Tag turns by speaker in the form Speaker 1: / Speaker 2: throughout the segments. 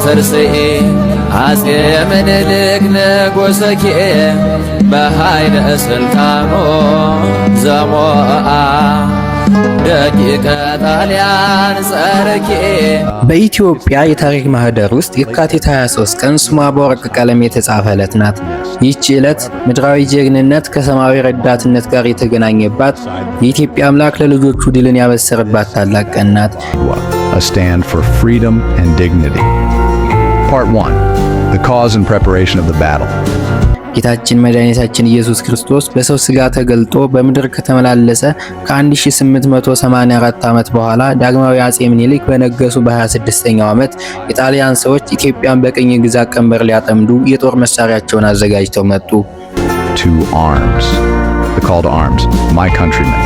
Speaker 1: ተርስኤ አፄ ምኒልክ ንጉሥኪ በኃይለ ሥልጣኑ ዘሞአ ደቂቀ ጣሊያን ጸርኪ።
Speaker 2: በኢትዮጵያ የታሪክ ማህደር ውስጥ የካቲት 23 ቀን ስሟ በወርቅ ቀለም የተጻፈ ዕለት ናት። ይህች ዕለት ምድራዊ ጀግንነት ከሰማያዊ ረዳትነት ጋር የተገናኘባት የኢትዮጵያ አምላክ ለልጆቹ ድልን ያበሰረባት ታላቅ ቀን ናት።
Speaker 3: A stand for freedom and dignity. Part 1. The cause and preparation of the battle.
Speaker 2: ጌታችን መድኃኒታችን ኢየሱስ ክርስቶስ በሰው ሥጋ ተገልጦ በምድር ከተመላለሰ ከ1884 ዓመት በኋላ ዳግማዊ አፄ ምኒልክ በነገሱ በ26ኛው ዓመት የጣሊያን ሰዎች ኢትዮጵያን በቅኝ ግዛት ቀንበር ሊያጠምዱ የጦር መሳሪያቸውን አዘጋጅተው መጡ።
Speaker 3: To arms. The call to arms. My countrymen.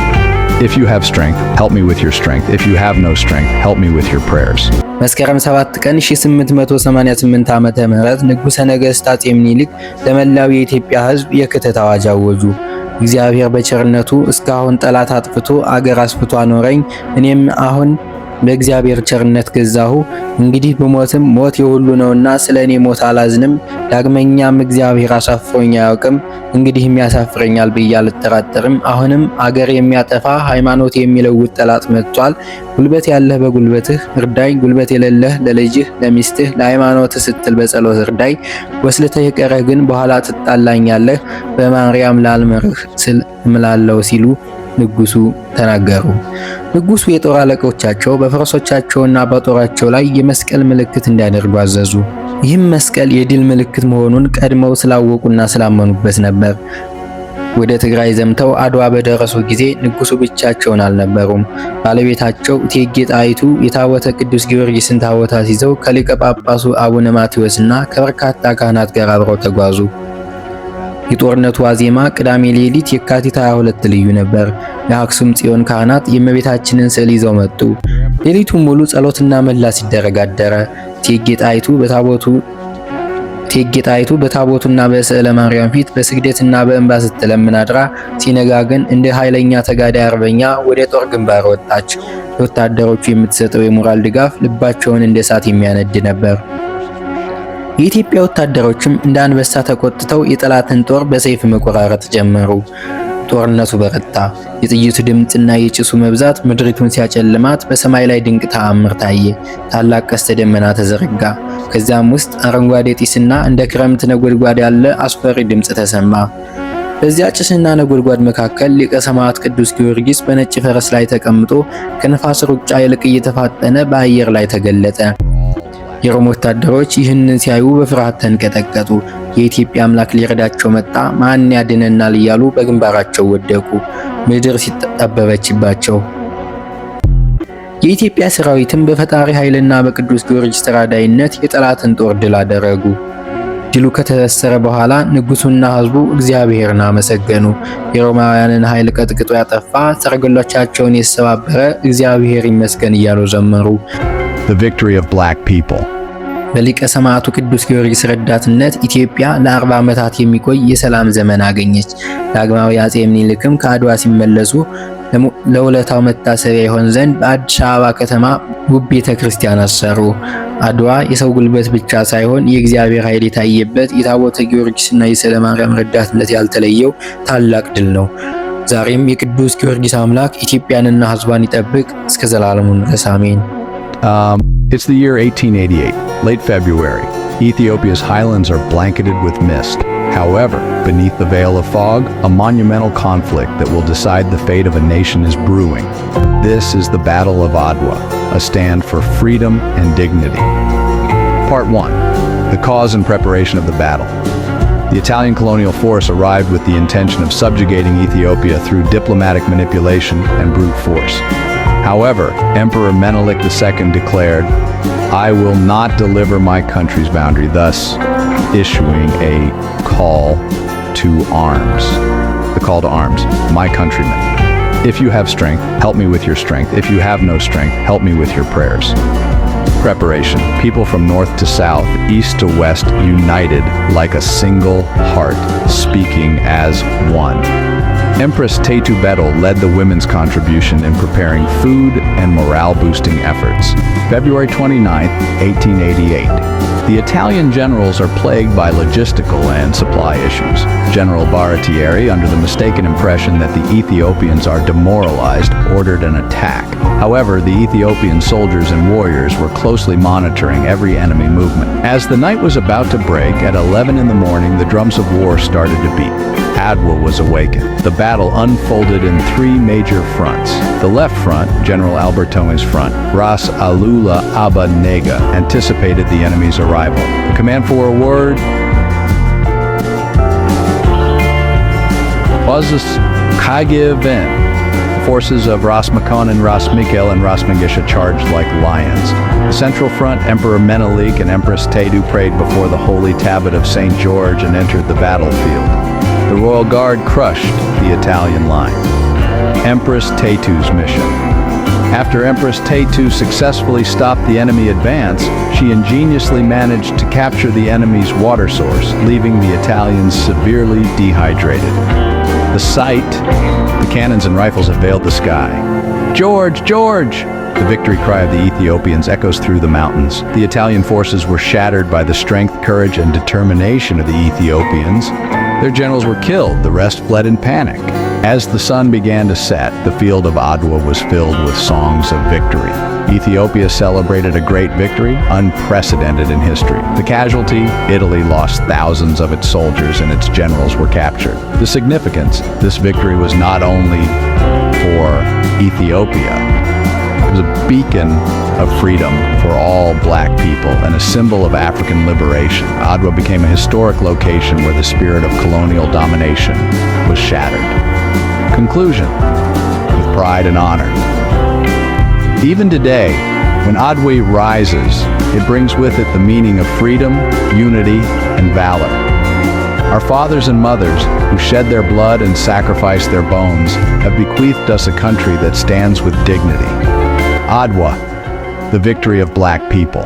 Speaker 3: If you have strength, help me with your strength. If you have no strength, help me with your prayers.
Speaker 2: መስከረም 7 ቀን 1888 ዓመተ ምህረት ንጉሠ ነገሥት አፄ ምኒልክ ለመላው የኢትዮጵያ ሕዝብ የክተት አዋጅ አወጁ። እግዚአብሔር በቸርነቱ እስካሁን ጠላት አጥፍቶ አገር አስፍቶ አኖረኝ። እኔም አሁን በእግዚአብሔር ቸርነት ገዛሁ። እንግዲህ ብሞትም ሞት የሁሉ ነውና ስለኔ ሞት አላዝንም። ዳግመኛም እግዚአብሔር አሳፍሮኝ አያውቅም፣ እንግዲህም ያሳፍረኛል ብዬ አልጠራጠርም። አሁንም አገር የሚያጠፋ ሃይማኖት የሚለውጥ ጠላት መጥቷል። ጉልበት ያለህ በጉልበትህ እርዳኝ፣ ጉልበት የሌለህ ለልጅህ፣ ለሚስትህ፣ ለሃይማኖትህ ስትል በጸሎት እርዳኝ። ወስልተህ የቀረህ ግን በኋላ ትጣላኛለህ፣ በማርያም ላልምርህ ስል እምላለሁ ሲሉ ንጉሱ ተናገሩ። ንጉሱ የጦር አለቆቻቸው በፈረሶቻቸውና በጦራቸው ላይ የመስቀል ምልክት እንዲያደርጉ አዘዙ። ይህም መስቀል የድል ምልክት መሆኑን ቀድመው ስላወቁና ስላመኑበት ነበር። ወደ ትግራይ ዘምተው አድዋ በደረሱ ጊዜ ንጉሱ ብቻቸውን አልነበሩም። ባለቤታቸው እቴጌ ጣይቱ የታቦተ ቅዱስ ጊዮርጊስን ታቦታት ይዘው ከሊቀ ጳጳሱ አቡነ ማቴዎስና ከበርካታ ካህናት ጋር አብረው ተጓዙ። የጦርነቱ ዋዜማ ቅዳሜ ሌሊት የካቲት 22 ልዩ ነበር። የአክሱም ጽዮን ካህናት የእመቤታችንን ስዕል ይዘው መጡ። ሌሊቱን ሙሉ ጸሎትና ምህላ ሲደረግ አደረ። እቴጌ ጣይቱ በታቦቱና በስዕለ ማርያም ፊት በስግደትና በእንባ ስትለምን አድራ ሲነጋ ግን እንደ ኃይለኛ ተጋዳይ አርበኛ ወደ ጦር ግንባር ወጣች። ለወታደሮቹ የምትሰጠው የሞራል ድጋፍ ልባቸውን እንደ እሳት የሚያነድ ነበር። የኢትዮጵያ ወታደሮችም እንደ አንበሳ ተቆጥተው የጠላትን ጦር በሰይፍ መቆራረጥ ጀመሩ። ጦርነቱ በረታ። የጥይቱ ድምፅና የጭሱ መብዛት ምድሪቱን ሲያጨልማት በሰማይ ላይ ድንቅ ተአምር ታየ። ታላቅ ቀስተ ደመና ተዘረጋ። ከዚያም ውስጥ አረንጓዴ ጢስና እንደ ክረምት ነጎድጓድ ያለ አስፈሪ ድምፅ ተሰማ። በዚያ ጭስና ነጎድጓድ መካከል ሊቀ ሰማዕት ቅዱስ ጊዮርጊስ በነጭ ፈረስ ላይ ተቀምጦ ከነፋስ ሩጫ ይልቅ እየተፋጠነ በአየር ላይ ተገለጠ። የሮም ወታደሮች ይህንን ሲያዩ በፍርሃት ተንቀጠቀጡ። የኢትዮጵያ አምላክ ሊረዳቸው መጣ፣ ማን ያድነናል እያሉ በግንባራቸው ወደቁ። ምድር ሲጠበበችባቸው የኢትዮጵያ ሰራዊትም በፈጣሪ ኃይልና በቅዱስ ጊዮርጊስ ተራዳይነት የጠላትን ጦር ድል አደረጉ። ድሉ ከተበሰረ በኋላ ንጉሱና ሕዝቡ እግዚአብሔርን አመሰገኑ። የሮማውያንን ኃይል ቀጥቅጦ ያጠፋ፣ ሰረገሎቻቸውን የሰባበረ እግዚአብሔር ይመስገን እያሉ ዘመሩ።
Speaker 3: The victory of black people.
Speaker 2: በሊቀ ሰማዕቱ ቅዱስ ጊዮርጊስ ረዳትነት ኢትዮጵያ ለ40 ዓመታት የሚቆይ የሰላም ዘመን አገኘች። ዳግማዊ አፄ ምኒልክም ከአድዋ ሲመለሱ ለውለታው መታሰቢያ ይሆን ዘንድ በአዲስ አበባ ከተማ ውብ ቤተ ክርስቲያን አሰሩ። አድዋ የሰው ጉልበት ብቻ ሳይሆን የእግዚአብሔር ኃይል የታየበት የታቦተ ጊዮርጊስና የስዕለ ማርያም ረዳትነት ያልተለየው ታላቅ ድል ነው። ዛሬም የቅዱስ ጊዮርጊስ አምላክ ኢትዮጵያንና ሕዝቧን ይጠብቅ እስከ ዘላለሙ ድረስ አሜን።
Speaker 3: It's the year 1888, late February. Ethiopia's highlands are blanketed with mist. However, beneath the veil of fog, a monumental conflict that will decide the fate of a nation is brewing. This is the Battle of Adwa, a stand for freedom and dignity. Part 1. The cause and preparation of the battle. The Italian colonial force arrived with the intention of subjugating Ethiopia through diplomatic manipulation and brute force. However, Emperor Menelik II declared, "I will not deliver my country's boundary," thus issuing a call to arms. The call to arms, my countrymen. If you have strength, help me with your strength. If you have no strength, help me with your prayers. Preparation. People from north to south, east to west, united like a single heart, speaking as one. Empress Tetu Betel led the women's contribution in preparing food and morale-boosting efforts. February 29, 1888. The Italian generals are plagued by logistical and supply issues. General Baratieri, under the mistaken impression that the Ethiopians are demoralized, ordered an attack. However, the Ethiopian soldiers and warriors were closely monitoring every enemy movement. As the night was about to break, at 11 in the morning, the drums of war started to beat. Adwa was awakened. The battle unfolded in three major fronts. The left front, General Albertoni's front, Ras Alula Aba Nega, anticipated the enemy's arrival. The command for a word was Kagiven. Forces of Ras Makon and Ras Mikhail and Ras Mengisha charged like lions. The central front, Emperor Menelik and Empress Tedu prayed before the holy tablet of St. George and entered the battlefield. The Royal Guard crushed the Italian line. Empress Tetu's mission. After Empress Tetu successfully stopped the enemy advance, she ingeniously managed to capture the enemy's water source, leaving the Italians severely dehydrated. The sight, the cannons and rifles have veiled the sky. "George! George!" The victory cry of the Ethiopians echoes through the mountains. The Italian forces were shattered by the strength, courage, and determination of the Ethiopians. Their generals were killed, the rest fled in panic. As the sun began to set, the field of Adwa was filled with songs of victory. Ethiopia celebrated a great victory, unprecedented in history. The casualty, Italy lost thousands of its soldiers and its generals were captured. The significance, this victory was not only for Ethiopia, it was a beacon of freedom for all black people and a symbol of African liberation. Adwa became a historic location where the spirit of colonial domination was shattered. Conclusion, with pride and honor. Even today, when Adwa rises, it brings with it the meaning of freedom, unity, and valor. Our fathers and mothers, who shed their blood and sacrificed their bones, have bequeathed us a country that stands with dignity. Adwa, the victory of black people.